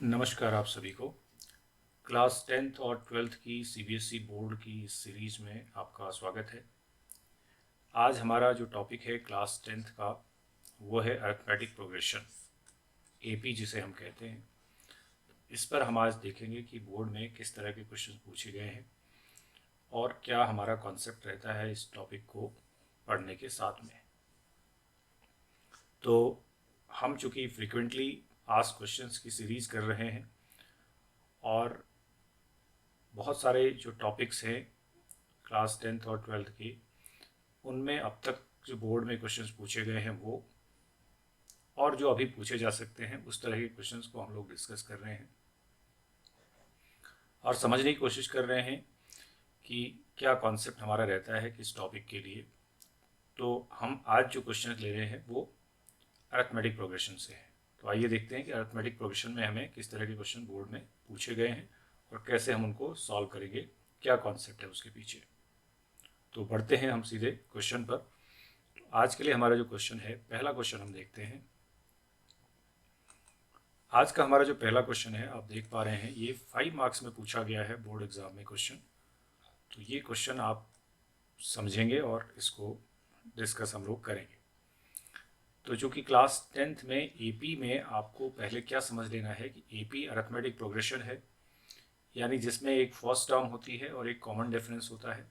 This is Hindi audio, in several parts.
नमस्कार आप सभी को। क्लास 10th और 12th की सीबीएसई बोर्ड की इस सीरीज में आपका स्वागत है। आज हमारा जो टॉपिक है क्लास 10th का वो है अरिथमेटिक प्रोग्रेशन, एपी जिसे हम कहते हैं। इस पर हम आज देखेंगे कि बोर्ड में किस तरह के क्वेश्चन पूछे गए हैं और क्या हमारा कॉन्सेप्ट रहता है इस टॉपिक को पढ़ने के साथ में। तो हम चूँकि फ्रिक्वेंटली आस्क्ड क्वेश्चंस की सीरीज़ कर रहे हैं और बहुत सारे जो टॉपिक्स हैं क्लास 10th और 12th की, उनमें अब तक जो बोर्ड में क्वेश्चंस पूछे गए हैं वो और जो अभी पूछे जा सकते हैं उस तरह के क्वेश्चंस को हम लोग डिस्कस कर रहे हैं और समझने की कोशिश कर रहे हैं कि क्या कॉन्सेप्ट हमारा रहता है किस टॉपिक के लिए। तो हम आज जो क्वेश्चन ले रहे हैं वो अरिथमेटिक प्रोग्रेशन से है। तो आइए देखते हैं कि अरिथमेटिक प्रोग्रेशन में हमें किस तरह के क्वेश्चन बोर्ड में पूछे गए हैं और कैसे हम उनको सॉल्व करेंगे, क्या कॉन्सेप्ट है उसके पीछे। तो बढ़ते हैं हम सीधे क्वेश्चन पर। आज के लिए हमारा जो क्वेश्चन है, पहला क्वेश्चन हम देखते हैं। आज का हमारा जो पहला क्वेश्चन है, आप देख पा रहे हैं ये 5 मार्क्स में पूछा गया है बोर्ड एग्जाम में क्वेश्चन। तो ये क्वेश्चन आप समझेंगे और इसको डिस्कस हम लोग करेंगे। तो जो कि क्लास 10th में एपी में आपको पहले क्या समझ लेना है कि एपी अरिथमेटिक प्रोग्रेशन है, यानी जिसमें एक फर्स्ट टर्म होती है और एक कॉमन डिफरेंस होता है।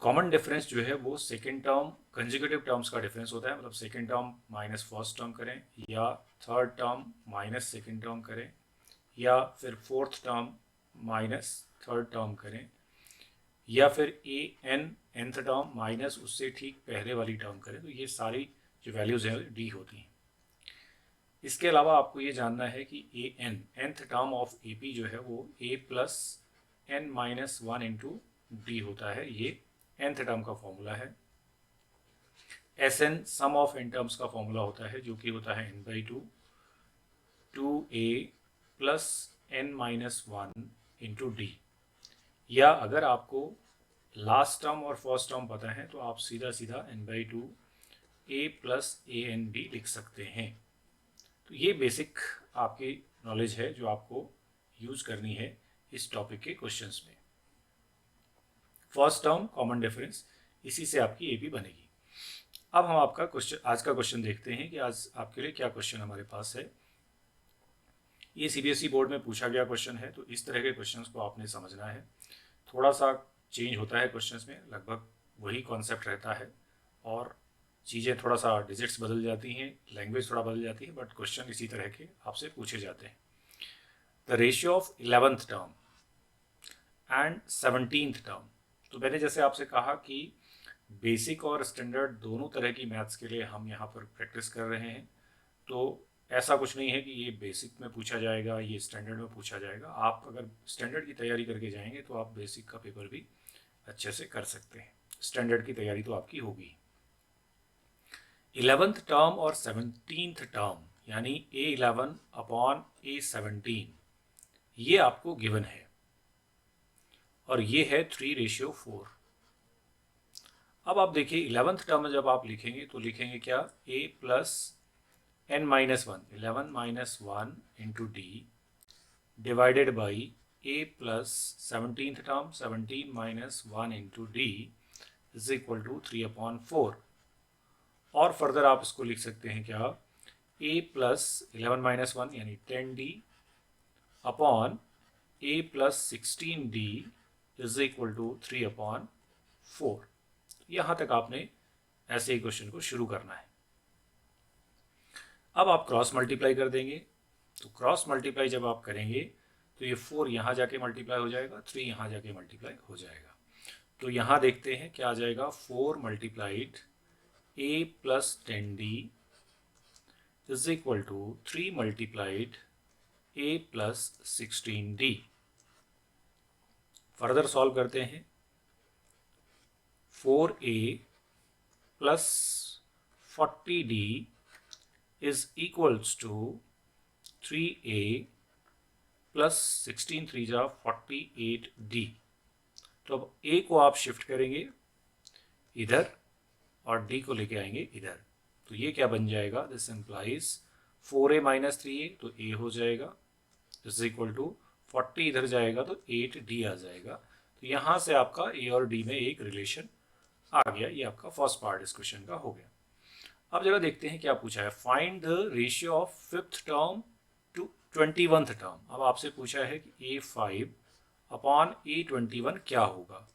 कॉमन डिफरेंस जो है वो सेकेंड टर्म कंजिक्यूटिव टर्म्स का डिफरेंस होता है, मतलब second term minus first term करें या third term minus second term करें या फिर fourth term minus third term करें या फिर ए एन nth टर्म माइनस उससे ठीक पहले वाली टर्म करें। तो ये सारी जो वैल्यूज़ हैं डी होती हैं। इसके अलावा आपको ये जानना है कि A N nth term of A P जो है वो A plus N minus one into D होता है। ये nth टर्म का फॉर्मूला है। S N sum of N terms का फॉर्मूला होता है जो कि होता है n by two A plus N minus one into D. या अगर आपको लास्ट टर्म और फर्स्ट टर्म पता है तो आप सीधा सीधा n by two A plus A N B लिख सकते हैं। तो ये बेसिक आपकी नॉलेज है जो आपको यूज करनी है इस टॉपिक के क्वेश्चंस में। फर्स्ट टर्म कॉमन डिफरेंस, इसी से आपकी एपी बनेगी। अब हम आपका क्वेश्चन, आज का क्वेश्चन देखते हैं कि आज आपके लिए क्या क्वेश्चन हमारे पास है। ये सीबीएसई बोर्ड में पूछा गया क्वेश्चन है, तो इस तरह के क्वेश्चंस को आपने समझना है। थोड़ा सा चेंज होता है क्वेश्चंस में, लगभग वही कॉन्सेप्ट रहता है और चीज़ें थोड़ा सा डिजिट्स बदल जाती हैं, लैंग्वेज थोड़ा बदल जाती है, बट क्वेश्चन इसी तरह के आपसे पूछे जाते हैं। The ratio of 11th term and 17th term. तो मैंने जैसे आपसे कहा कि बेसिक और स्टैंडर्ड दोनों तरह की मैथ्स के लिए हम यहाँ पर प्रैक्टिस कर रहे हैं। तो ऐसा कुछ नहीं है कि ये बेसिक में पूछा जाएगा, ये स्टैंडर्ड में पूछा जाएगा। आप अगर स्टैंडर्ड की तैयारी करके जाएंगे तो आप बेसिक का पेपर भी अच्छे से कर सकते हैं। स्टैंडर्ड की तैयारी तो आपकी होगी। 11th टर्म और 17th टर्म यानी A11 अपॉन A17 ये आपको गिवन है और ये है 3:4। अब आप देखिए 11th टर्म में जब आप लिखेंगे तो लिखेंगे क्या, a plus N minus one, 11 minus one into D divided by a plus 17th term 17 minus one into D is equal to 3/4। और फर्दर आप इसको लिख सकते हैं क्या, a प्लस 11 माइनस वन यानी 10d upon a plus 16d is equal to 3/4। यहाँ तक आपने ऐसे ही क्वेश्चन को शुरू करना है। अब आप क्रॉस मल्टीप्लाई कर देंगे। तो क्रॉस मल्टीप्लाई जब आप करेंगे तो ये 4 यहाँ जाके मल्टीप्लाई हो जाएगा, 3 यहाँ जाके मल्टीप्लाई हो जाएगा। तो यहाँ देखते हैं क्या आ जाएगा, 4 multiplied a plus 10d is equal to 3 multiplied a plus 16d। Further solve करते हैं। 4a plus 40d is equals to 3a plus 16 3 जा 48d। तो अब a को आप शिफ्ट करेंगे इधर और d को लेके आएंगे इधर। तो ये क्या बन जाएगा, this implies 4a minus 3a तो a हो जाएगा, इज इक्वल टू 40 इधर जाएगा तो 8d आ जाएगा। तो यहाँ से आपका a और d में एक रिलेशन आ गया। ये आपका फर्स्ट पार्ट इस क्वेश्चन का हो गया। अब जरा देखते हैं क्या पूछा है। Find the ratio of fifth term to 21th term. अब आपसे पूछा है कि a5 अपॉन a21 क्या होगा।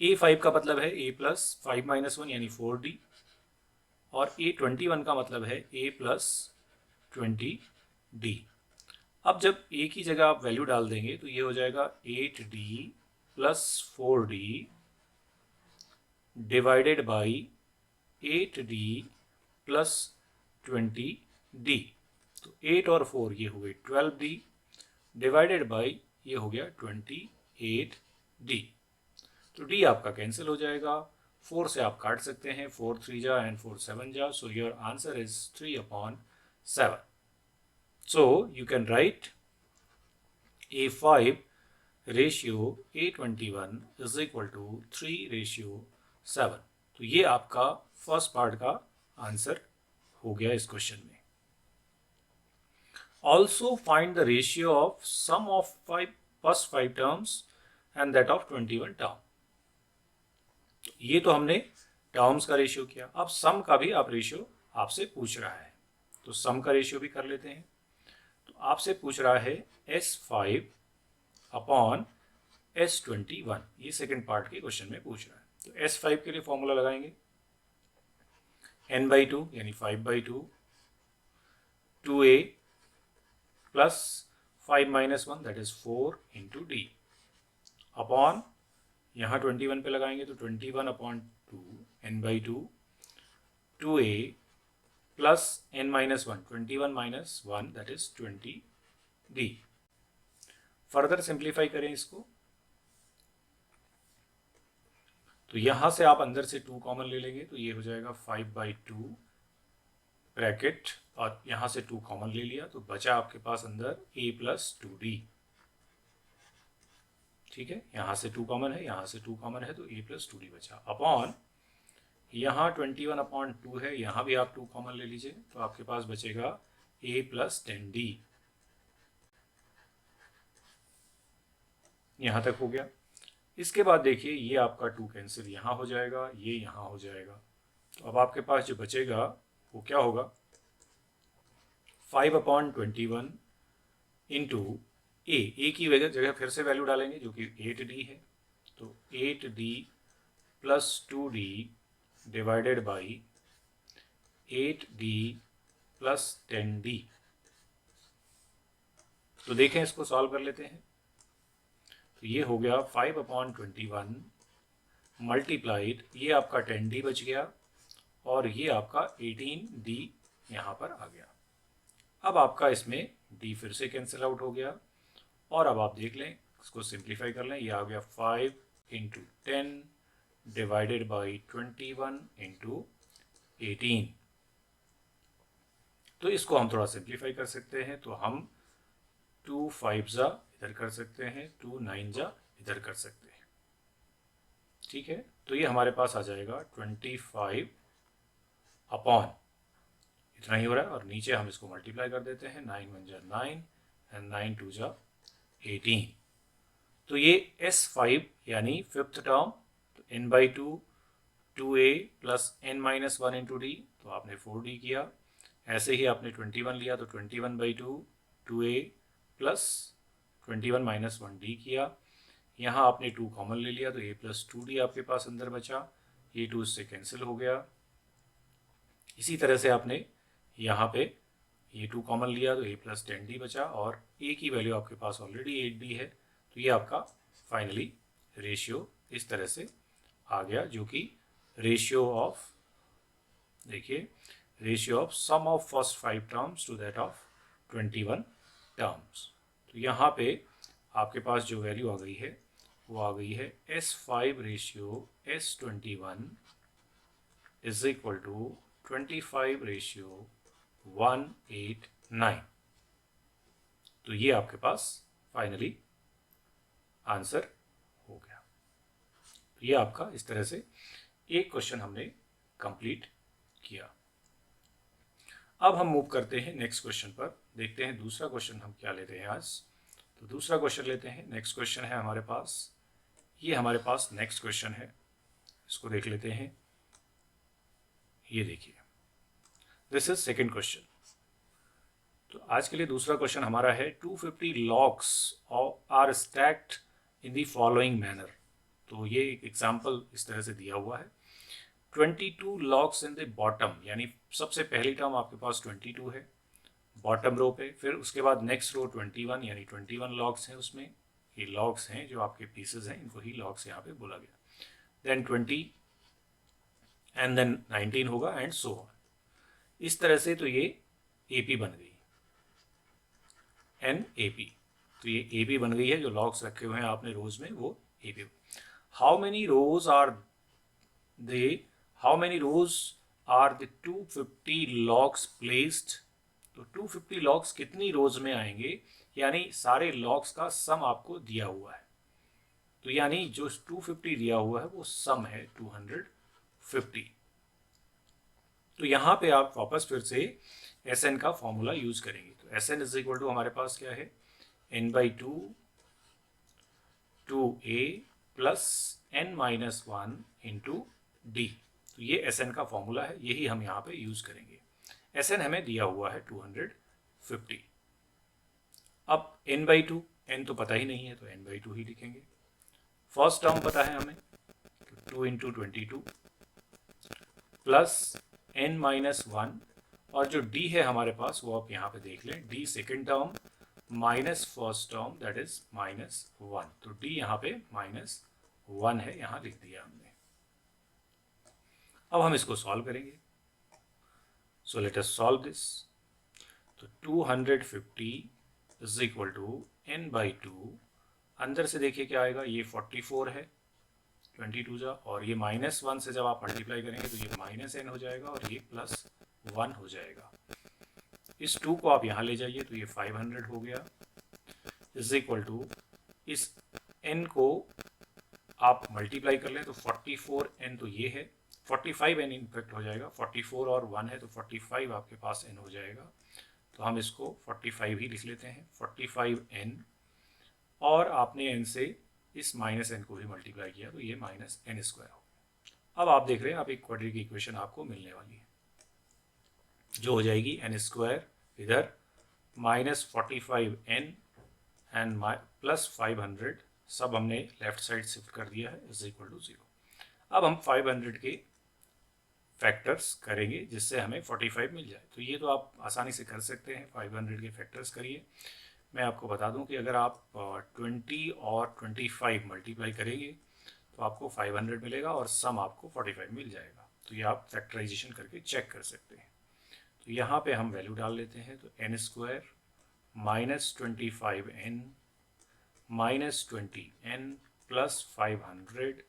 a5 का मतलब है a प्लस 5 माइनस 1 यानी 4d, और a21 का मतलब है a प्लस 20d। अब जब a की जगह आप वैल्यू डाल देंगे तो ये हो जाएगा 8d plus 4d divided by 8d plus 20d। तो 8 और 4 ये हो गए 12d डिवाइडेड बाई ये हो गया 28d। तो d आपका कैंसिल हो जाएगा। 4 से आप काट सकते हैं, 4 3 जा एंड 4 7 जा, so your answer is 3/7। So you can write a5 ratio a21 is equal to 3:7। तो ये आपका फर्स्ट पार्ट का आंसर हो गया इस क्वेश्चन में। Also find the ratio of sum of first 5 terms and that of 21 term. ये तो हमने टर्म्स का रेशियो किया, अब सम का भी आप रेशियो आपसे पूछ रहा है, तो सम का रेशियो भी कर लेते हैं। तो आपसे पूछ रहा है S5 अपॉन S21, ये सेकंड पार्ट के क्वेश्चन में पूछ रहा है। तो S5 के लिए फॉर्मूला लगाएंगे n/2 यानी 5/2 2a plus 5 minus 1 that is 4 into D upon यहाँ 21 पे लगाएंगे तो 21/2 n/2 2a plus n minus 1 21 minus 1 that is 20d। Further simplify करें इसको तो यहाँ से आप अंदर से 2 कॉमन ले लेंगे तो ये हो जाएगा 5/2 ब्रैकेट, और यहाँ से 2 कॉमन ले लिया तो बचा आपके पास अंदर a प्लस 2d। ठीक है, यहाँ से 2 कॉमन है, यहाँ से 2 कॉमन है तो a प्लस 2d बचा, अपॉन यहाँ 21/2 है, यहाँ भी आप 2 कॉमन ले लीजिए तो आपके पास बचेगा a प्लस 10d। यहाँ तक हो गया। इसके बाद देखिए ये आपका 2 कैंसिल यहाँ हो जाएगा, ये यहाँ हो जाएगा, तो अब आपके पास जो बचेगा वो क्या होगा 5/21 इंटू ए की जगह फिर से वैल्यू डालेंगे जो कि 8d है, तो 8d plus 2d divided by 8d plus 10d। तो देखें इसको सॉल्व कर लेते हैं। तो ये हो गया 5/21 मल्टीप्लाइड, ये आपका 10d बच गया और ये आपका 18d यहाँ पर आ गया। अब आपका इसमें d फिर से कैंसिल आउट हो गया, और अब आप देख लें इसको सिंप्लीफाई कर लें, ये आ गया 5 इंटू 10 डिवाइडेड बाई 21 इंटू 18। तो इसको हम थोड़ा सिंप्लीफाई कर सकते हैं, तो हम 2 5 जा इधर कर सकते हैं, 2 9 जा इधर कर सकते हैं। ठीक है, तो ये हमारे पास आ जाएगा 25 अपॉन इतना ही हो रहा है, और नीचे हम इसको मल्टीप्लाई कर देते हैं, 9 1 जा 9 एंड 9 2 जा 18। तो ये S5 यानी फिफ्थ टर्म, तो n/2 2a plus n minus 1 into D, तो आपने 4d किया। ऐसे ही आपने 21 लिया तो 21/2 2a प्लस 21 माइनस 1d किया। यहाँ आपने 2 कॉमन ले लिया तो a प्लस 2d आपके पास अंदर बचा, ये 2 इससे कैंसिल हो गया। इसी तरह से आपने यहाँ पे ये 2 कॉमन लिया तो a प्लस 10d बचा, और a की वैल्यू आपके पास ऑलरेडी 8d है, तो ये आपका फाइनली रेशियो इस तरह से आ गया, जो कि रेशियो ऑफ, देखिए ratio of sum of first 5 terms to that of 21 terms. तो यहाँ पे आपके पास जो वैल्यू आ गई है वो आ गई है S5 ratio S21 is equal to 25 ratio 189। तो ये आपके पास फाइनली आंसर हो गया। तो ये आपका इस तरह से एक क्वेश्चन हमने कंप्लीट किया। अब हम मूव करते हैं नेक्स्ट क्वेश्चन पर, देखते हैं दूसरा क्वेश्चन हम क्या लेते हैं आज। तो दूसरा क्वेश्चन लेते हैं, नेक्स्ट क्वेश्चन है हमारे पास, ये हमारे पास नेक्स्ट क्वेश्चन है, इसको देख लेते हैं। ये देखिए, दिस इज सेकेंड क्वेश्चन। तो आज के लिए दूसरा क्वेश्चन हमारा है 250 logs are stacked in the following manner. तो ये एक एग्जाम्पल इस तरह से दिया हुआ है, 22 लॉक्स इन द बॉटम, यानी सबसे पहली टर्म आपके पास 22 है बॉटम रो पे, फिर उसके बाद नेक्स्ट रो 21, यानी 21 लॉग्स हैं उसमें। ये लॉग्स हैं जो आपके पीसेस हैं, इनको ही लॉग्स यहाँ पे बोला गया। देन 20 एंड देन 19 होगा एंड सो ऑन। इस तरह से तो ये एपी बन गई, एन एपी। तो ये एपी बन गई है, जो लॉग्स रखे हुए हैं आपने रोज में वो AP. How many rows are the 250 logs placed. तो 250 लॉग्स कितनी रोज में आएंगे, यानी सारे लॉग्स का सम आपको दिया हुआ है। तो यानी जो 250 दिया हुआ है वो सम है 250। तो यहां पे आप वापस फिर से Sn का फॉर्मूला यूज करेंगे। तो Sn इज इक्वल टू हमारे पास क्या है, n/2 2a plus n-1 into D. तो ये Sn का फॉर्मूला है, यही हम यहाँ पे यूज करेंगे। Sn हमें दिया हुआ है 250। अब n/2, n तो पता ही नहीं है तो n/2 ही लिखेंगे। फर्स्ट टर्म पता है हमें, 2 इंटू 22 प्लस n-1, और जो d है हमारे पास वो आप यहाँ पे देख लें, d second term minus first term that is -1। तो d यहाँ पे -1 है, यहाँ लिख दिया हमने। अब हम इसको सॉल्व करेंगे। So let us solve this. तो 250 इज इक्वल टू n/2, अंदर से देखिए क्या आएगा, ये 44 है 22 जा, और ये -1 से जब आप मल्टीप्लाई करेंगे तो ये -n हो जाएगा और ये +1 हो जाएगा। इस 2 को आप यहाँ ले जाइए तो ये 500 हो गया, इज इक्वल टू इस n को आप मल्टीप्लाई कर लें तो 44n तो ये है, 45n इनफेक्ट हो जाएगा, 44 और 1 है तो 45 आपके पास n हो जाएगा। तो हम इसको 45 ही लिख लेते हैं, 45n, और आपने n से इस -n को ही मल्टीप्लाई किया तो ये -n² हो। अब आप देख रहे हैं, आप एक क्वाड्रेटिक इक्वेशन आपको मिलने वाली है, जो हो जाएगी n² इधर -45n एंड +500, सब हमने लेफ्ट साइड शिफ्ट कर दिया है, इज इक्वल टू 0। अब हम 500 के फैक्टर्स करेंगे जिससे हमें 45 मिल जाए। तो ये तो आप आसानी से कर सकते हैं, 500 के फैक्टर्स करिए। मैं आपको बता दूं कि अगर आप 20 और 25 मल्टीप्लाई करेंगे तो आपको 500 मिलेगा और सम आपको 45 मिल जाएगा। तो ये आप फैक्टराइजेशन करके चेक कर सकते हैं। तो यहाँ पे हम वैल्यू डाल लेते हैं, तो n² -25n -20n plus 500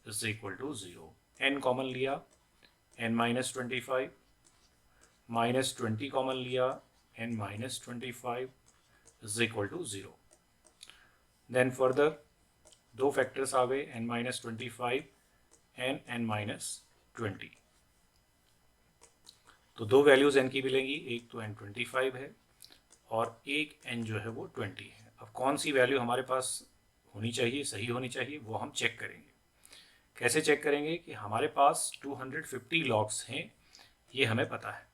is equal to 0। n common लिया, n-25, -20 कॉमन लिया, n-25 is equal to 0। Then further दो फैक्टर्स आ गए, n-25 एंड n-20। तो दो वैल्यूज n की मिलेंगी, एक तो n25 है और एक n जो है वो 20 है। अब कौन सी वैल्यू हमारे पास होनी चाहिए, सही होनी चाहिए, वो हम चेक करेंगे। कैसे चेक करेंगे कि हमारे पास 250 लॉग्स हैं, ये हमें पता है,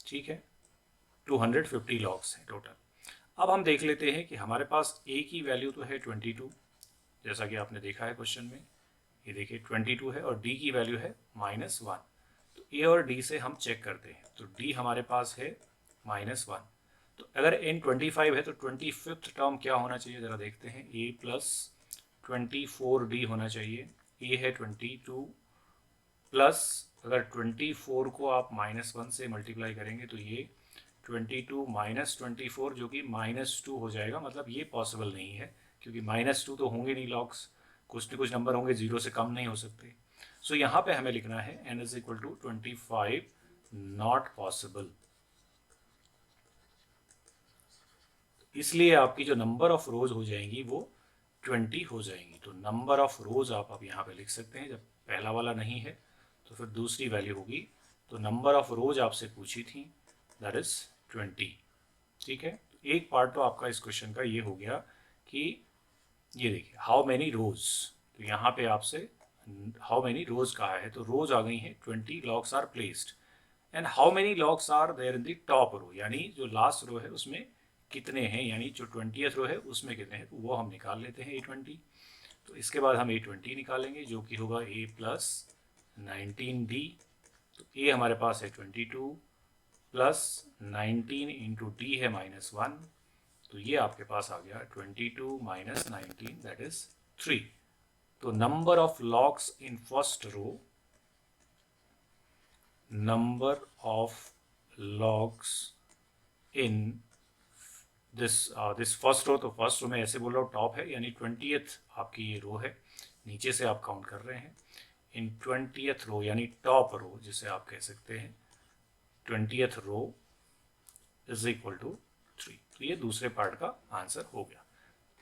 ठीक है, 250 लॉग्स हैं टोटल। अब हम देख लेते हैं कि हमारे पास a की वैल्यू तो है 22, जैसा कि आपने देखा है क्वेश्चन में, ये देखिए 22 है, और d की वैल्यू है -1। तो a और d से हम चेक करते हैं, तो d हमारे पास है -1। तो अगर n 25 है तो 25th टर्म क्या होना चाहिए, ज़रा देखते हैं, a प्लस 24d होना चाहिए। a है 22 प्लस, अगर 24 को आप -1 से मल्टीप्लाई करेंगे तो ये 22 माइनस 24 जो कि -2 हो जाएगा। मतलब ये पॉसिबल नहीं है क्योंकि -2 तो होंगे नहीं लॉग्स, कुछ न कुछ नंबर होंगे, 0 से कम नहीं हो सकते। सो यहाँ पे हमें लिखना है n is equal to 25 not possible. इसलिए आपकी जो नंबर ऑफ रोज हो जाएंगी वो 20 हो जाएंगी। तो नंबर ऑफ रोज आप यहाँ पे लिख सकते हैं, जब पहला वाला नहीं है तो फिर दूसरी वैल्यू होगी तो नंबर ऑफ रोज आपसे पूछी थी, दैट इज 20। ठीक है, एक पार्ट तो आपका इस क्वेश्चन का ये हो गया कि ये देखिए हाउ मैनी रोज, तो यहाँ पे आपसे हाउ मैनी रोज कहा है, तो रोज आ गई हैं 20, logs are placed, and how many logs are there in the top row, यानी जो लास्ट रो है उसमें कितने हैं, यानी जो 20th रो है उसमें कितने हैं, तो वो हम निकाल लेते हैं A20। तो इसके बाद हम A20 निकालेंगे जो कि होगा A प्लस 19D। तो A हमारे पास है 22 प्लस 19 इंटू डी है -1, तो ये आपके पास आ गया 22 माइनस 19 दैट इज 3। तो number of logs in first row, number of logs in this first row, तो फर्स्ट रो में ऐसे बोल रहा हूँ टॉप है, यानी 20th आपकी ये रो है, नीचे से आप काउंट कर रहे हैं। इन 20th रो यानी टॉप रो जिसे आप कह सकते हैं, 20th row is equal to 3। तो ये दूसरे पार्ट का आंसर हो गया।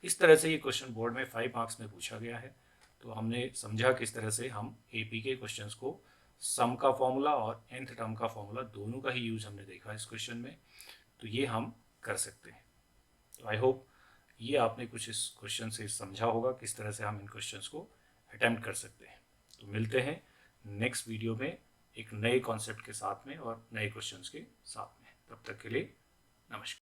इस तरह से ये क्वेश्चन बोर्ड में 5 मार्क्स में पूछा गया है। तो हमने समझा किस तरह से हम AP के क्वेश्चंस को सम का फॉर्मूला और nth टर्म का फॉर्मूला दोनों का ही यूज हमने देखा इस क्वेश्चन में, तो ये हम कर सकते हैं। तो आई होप ये आपने कुछ इस क्वेश्चन से समझा होगा किस तरह से हम इन क्वेश्चंस को अटेम्प्ट कर सकते हैं। तो मिलते हैं नेक्स्ट वीडियो में एक नए कॉन्सेप्ट के साथ में और नए क्वेश्चंस के साथ में। तब तक के लिए नमस्कार।